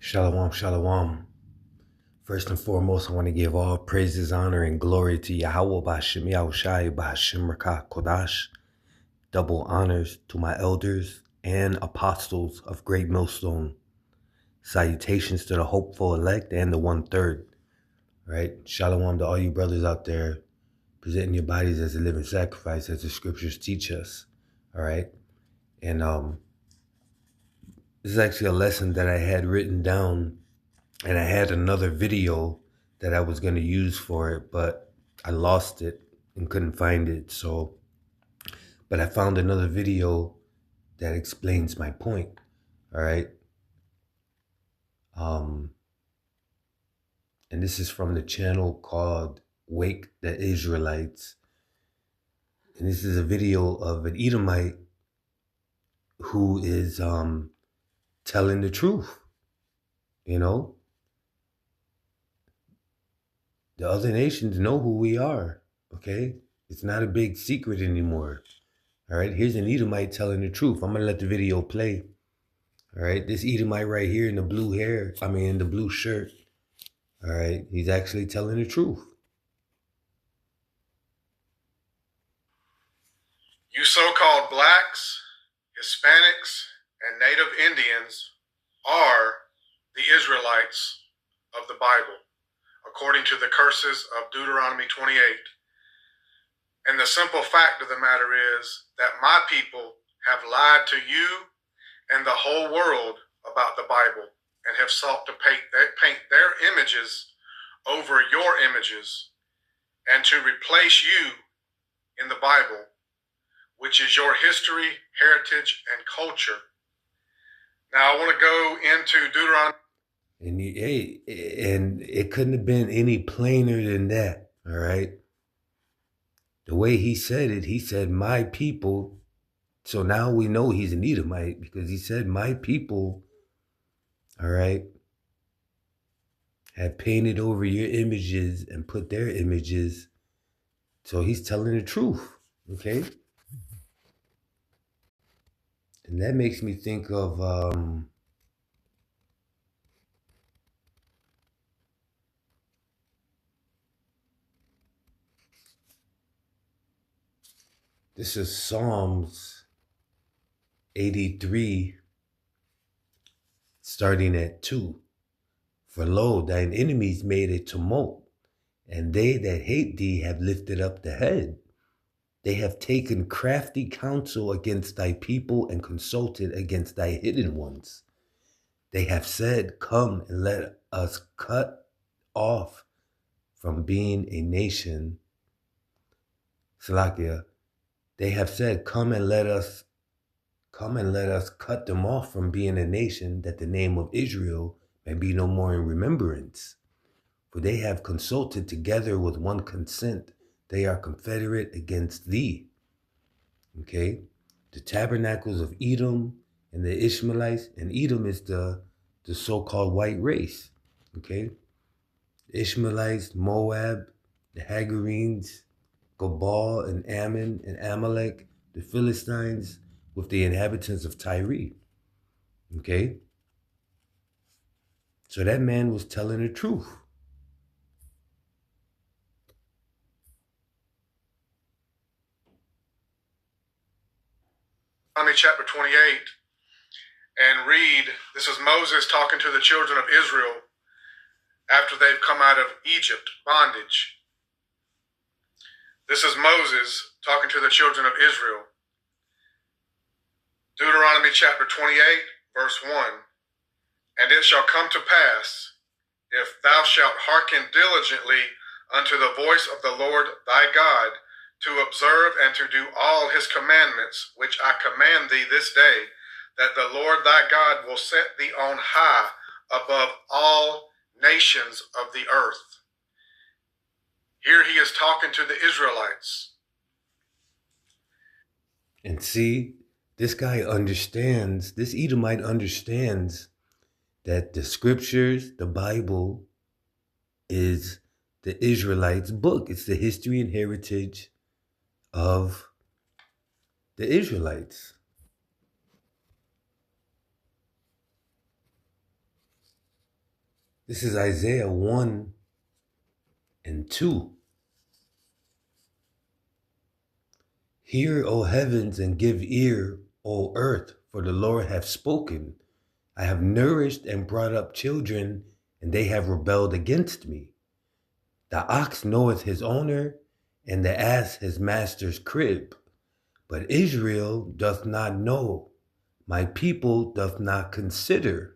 Shalom, shalom. First and foremost, I want to give all praises, honor, and glory to Yahweh B'Hashem Yahushai B'Hashem Rakah Kodash. Double honors to my elders and apostles of Great Millstone. Salutations to the hopeful elect and the 1/3. Right? Shalom to all you brothers out there presenting your bodies as a living sacrifice as the scriptures teach us. All right? And this is actually a lesson that I had written down. And I had another video that I was going to use for it, but I lost it and couldn't find it. But I found another video that explains my point. All right. And this is from the channel called Wake the Israelites. And this is a video of an Edomite who is telling the truth. You know, the other nations know who we are. Okay. It's not a big secret anymore. All right, here's an Edomite telling the truth. I'm going to let the video play. All right, this Edomite right here in the blue hair, in the blue shirt. All right, he's actually telling the truth. You so-called blacks, Hispanics, and Native Indians are the Israelites of the Bible, according to the curses of Deuteronomy 28. And the simple fact of the matter is that my people have lied to you and the whole world about the Bible and have sought to paint their images over your images and to replace you in the Bible, which is your history, heritage, and culture. Now I want to go into Deuteronomy. And it couldn't have been any plainer than that, all right? The way he said it, he said, my people. So now we know he's an Edomite because he said, my people, all right, have painted over your images and put their images. So he's telling the truth, okay? And that makes me think of this is Psalms 83, starting at 2. For lo, thine enemies made a tumult, and they that hate thee have lifted up the head. They have taken crafty counsel against thy people and consulted against thy hidden ones. They have said, come and let us cut off from being a nation. Salakia. They have said, come and let us cut them off from being a nation, that the name of Israel may be no more in remembrance. For they have consulted together with one consent. They are confederate against thee. Okay? The tabernacles of Edom and the Ishmaelites, and Edom is the so-called white race. Okay? The Ishmaelites, Moab, the Hagarenes, Gabal and Ammon and Amalek, the Philistines, with the inhabitants of Tyre. Okay? So that man was telling the truth. Deuteronomy chapter 28 and read, this is Moses talking to the children of Israel after they've come out of Egypt, bondage. This is Moses talking to the children of Israel. Deuteronomy chapter 28, verse 1. And it shall come to pass, if thou shalt hearken diligently unto the voice of the Lord thy God, to observe and to do all his commandments, which I command thee this day, that the Lord thy God will set thee on high above all nations of the earth. Here he is talking to the Israelites. And see, this guy understands, this Edomite understands that the scriptures, the Bible, is the Israelites' book. It's the history and heritage of the Israelites. This is Isaiah 1 and 2. Hear, O heavens, and give ear, O earth, for the Lord hath spoken. I have nourished and brought up children, and they have rebelled against me. The ox knoweth his owner, and the ass his master's crib. But Israel doth not know, my people doth not consider.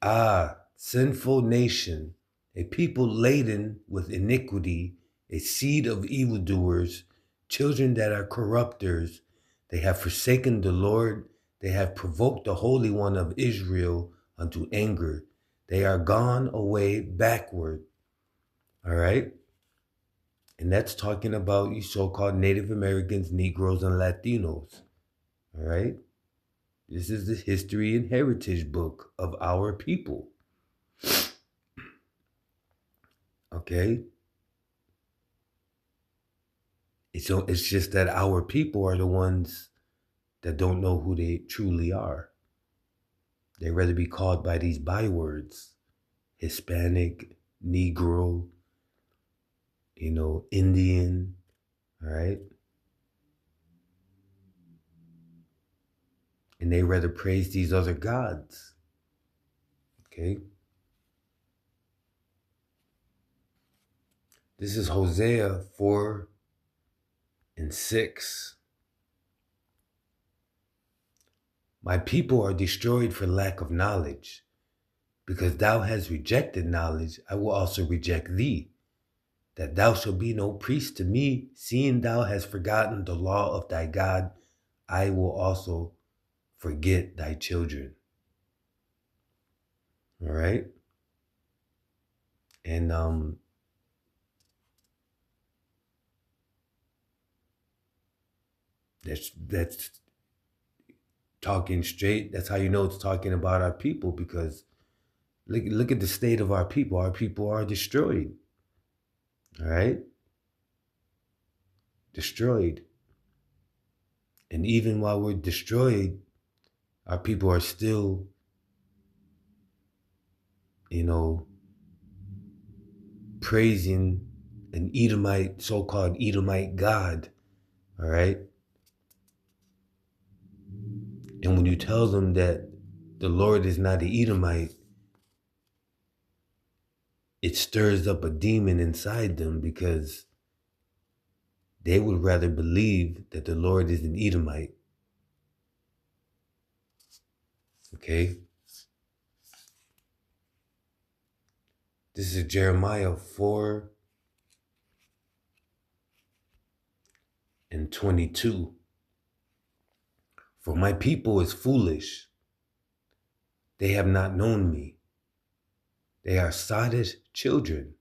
Ah, sinful nation, a people laden with iniquity, a seed of evildoers, children that are corrupters. They have forsaken the Lord. They have provoked the Holy One of Israel unto anger. They are gone away backward. All right? And that's talking about you so-called Native Americans, Negroes, and Latinos. All right? This is the history and heritage book of our people. Okay? It's just that our people are the ones that don't know who they truly are. They'd rather be called by these bywords: Hispanic, Negro, Indian, all right? And they rather praise these other gods, okay? This is Hosea 4 and 6. My people are destroyed for lack of knowledge. Because thou hast rejected knowledge, I will also reject thee, that thou shalt be no priest to me, seeing thou hast forgotten the law of thy God, I will also forget thy children. All right? And that's talking straight. That's how you know it's talking about our people, because look at the state of our people. Our people are destroyed. All right? Destroyed. And even while we're destroyed, our people are still, praising an Edomite, so-called Edomite God. All right? And when you tell them that the Lord is not an Edomite, it stirs up a demon inside them, because they would rather believe that the Lord is an Edomite. Okay? This is Jeremiah 4 and 22. For my people is foolish. They have not known me. They are sottish children,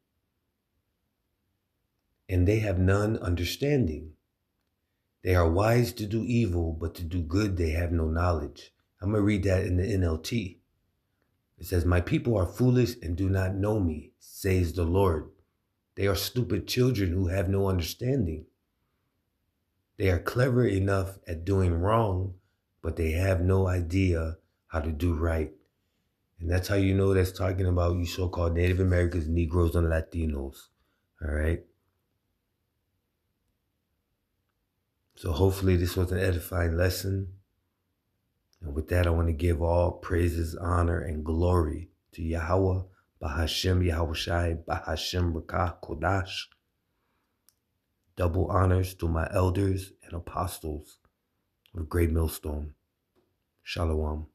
and they have none understanding. They are wise to do evil, but to do good they have no knowledge. I'm going to read that in the NLT. It says, my people are foolish and do not know me, says the Lord. They are stupid children who have no understanding. They are clever enough at doing wrong, but they have no idea how to do right. And that's how you know that's talking about you so-called Native Americans, Negroes, and Latinos. All right? So hopefully this was an edifying lesson. And with that, I want to give all praises, honor, and glory to Yahweh, Bahashem Yahushai, Bahashem Rakah Kodash. Double honors to my elders and apostles of Great Millstone. Shalom.